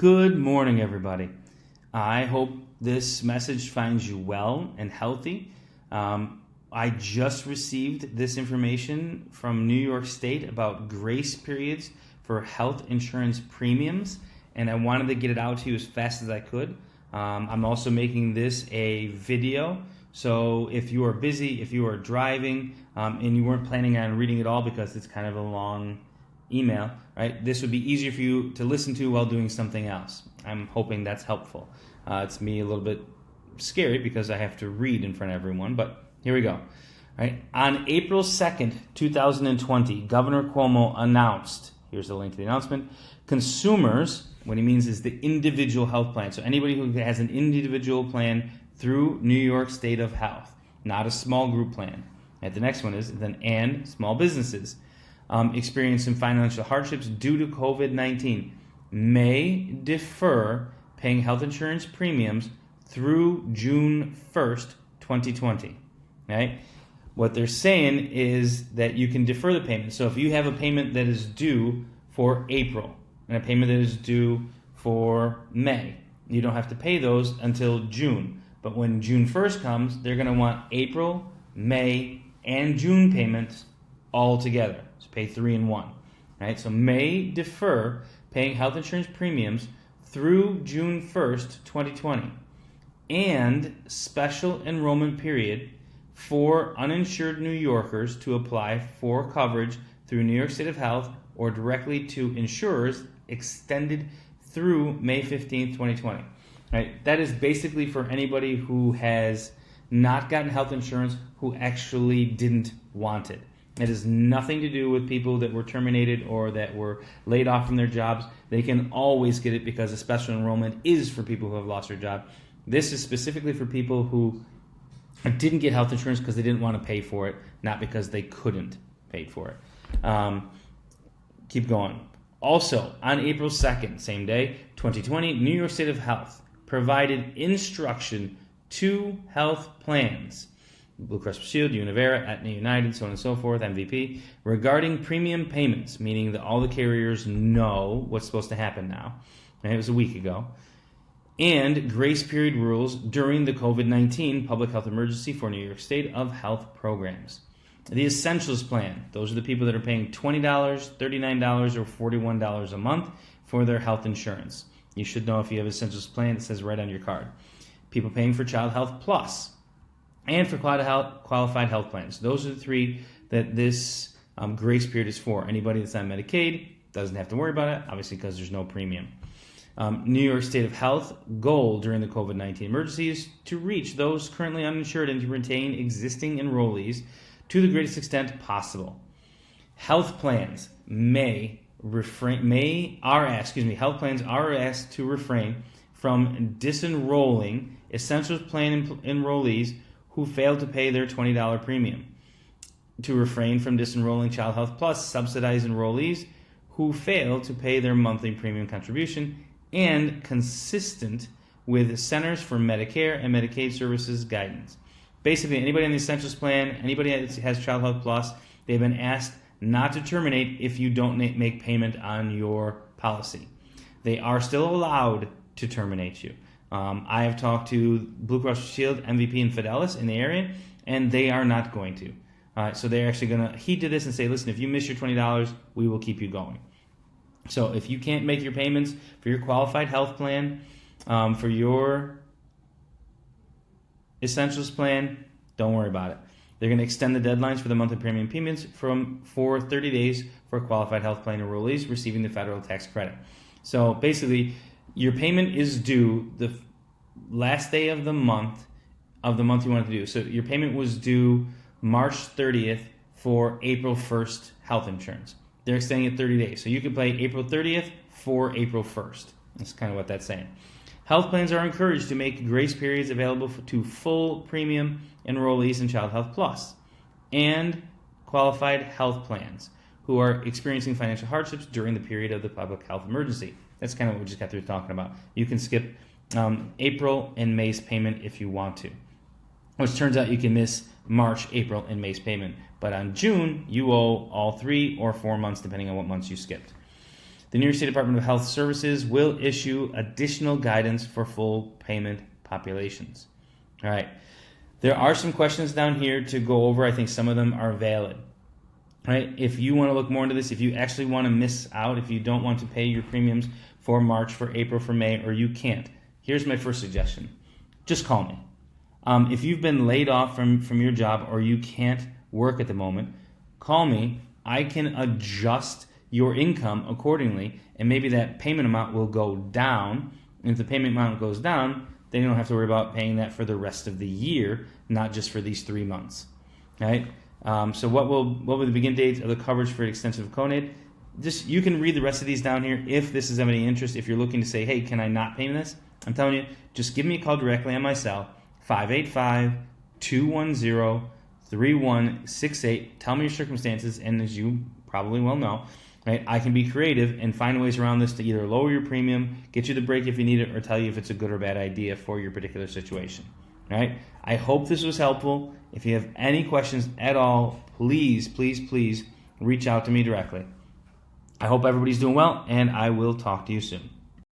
Good morning, everybody. I hope this message finds you well and healthy. I just received this information from New York State about grace periods for health insurance premiums, and I wanted to get it out to you as fast as I could. I'm also making this a video, so if you are busy, if you are driving, and you weren't planning on reading it all because it's kind of a long email, right? This would be easier for you to listen to while doing something else. I'm hoping that's helpful. It's me a little bit scary because I have to read in front of everyone, but here we go. All right. On April 2nd, 2020, Governor Cuomo announced, here's the link to the announcement, consumers, what he means is the individual health plan. So anybody who has an individual plan through New York State of Health, not a small group plan. And the next one is then and small businesses experiencing financial hardships due to COVID-19 may defer paying health insurance premiums through June 1st, 2020. Right? What they're saying is that you can defer the payment. So if you have a payment that is due for April and a payment that is due for May, you don't have to pay those until June. But when June 1st comes, they're going to want April, May, and June payments all together. So pay 3 in 1. Right? So may defer paying health insurance premiums through June 1st, 2020, and special enrollment period for uninsured New Yorkers to apply for coverage through New York State of Health or directly to insurers extended through May 15th, 2020. Right? That is basically for anybody who has not gotten health insurance who actually didn't want it. It has nothing to do with people that were terminated or that were laid off from their jobs. They can always get it because a special enrollment is for people who have lost their job. This is specifically for people who didn't get health insurance because they didn't want to pay for it, not because they couldn't pay for it. Keep going. Also, on April 2nd, same day, 2020, New York State of Health provided instruction to health plans, Blue Cross Blue Shield, Univera, Aetna United, so on and so forth, MVP, regarding premium payments, meaning that all the carriers know what's supposed to happen now. And it was a week ago. And grace period rules during the COVID-19 public health emergency for New York State of Health programs. The Essentials Plan, those are the people that are paying $20, $39, or $41 a month for their health insurance. You should know if you have an Essentials Plan, it says right on your card. People paying for Child Health Plus and for qualified health plans. Those are the three that this grace period is for. Anybody that's on Medicaid doesn't have to worry about it, obviously because there's no premium. New York State of Health goal during the COVID-19 emergency is to reach those currently uninsured and to retain existing enrollees to the greatest extent possible. Health plans health plans are asked to refrain from disenrolling Essentials Plan enrollees who fail to pay their $20 premium, to refrain from disenrolling Child Health Plus subsidized enrollees who fail to pay their monthly premium contribution, and consistent with Centers for Medicare and Medicaid Services guidance. Basically, anybody on the Essentials Plan, anybody that has Child Health Plus, they've been asked not to terminate if you don't make payment on your policy. They are still allowed to terminate you. I have talked to Blue Cross Blue Shield, MVP, and Fidelis in the area, and they are not going to. So they're actually going to heed to this and say, listen, if you miss your $20, we will keep you going. So if you can't make your payments for your qualified health plan, for your Essentials Plan, don't worry about it. They're going to extend the deadlines for the monthly premium payments for 30 days for qualified health plan enrollees receiving the federal tax credit. So basically, your payment is due the last day of the month you want to do. So your payment was due March 30th for April 1st health insurance. They're extending it 30 days. So you can pay April 30th for April 1st. That's kind of what that's saying. Health plans are encouraged to make grace periods available to full premium enrollees in Child Health Plus and qualified health plans who are experiencing financial hardships during the period of the public health emergency. That's kind of what we just got through talking about. You can skip April and May's payment if you want to, which turns out you can miss March, April, and May's payment. But on June, you owe all 3 or 4 months, depending on what months you skipped. The New York State Department of Health Services will issue additional guidance for full payment populations. All right. There are some questions down here to go over. I think some of them are valid. Right? If you want to look more into this, if you actually want to miss out, if you don't want to pay your premiums for March, for April, for May, or you can't, here's my first suggestion. Just call me. If you've been laid off from your job or you can't work at the moment, call me. I can adjust your income accordingly, and maybe that payment amount will go down. And if the payment amount goes down, then you don't have to worry about paying that for the rest of the year, not just for these 3 months. Right? So what will the begin date of the coverage for extensive conate? Just, you can read the rest of these down here if this is of any interest. If you're looking to say, hey, can I not pay this? I'm telling you, just give me a call directly on my cell, 585-210-3168. Tell me your circumstances, and as you probably well know, right, I can be creative and find ways around this to either lower your premium, get you the break if you need it, or tell you if it's a good or bad idea for your particular situation. Right? I hope this was helpful. If you have any questions at all, please reach out to me directly. I hope everybody's doing well, and I will talk to you soon.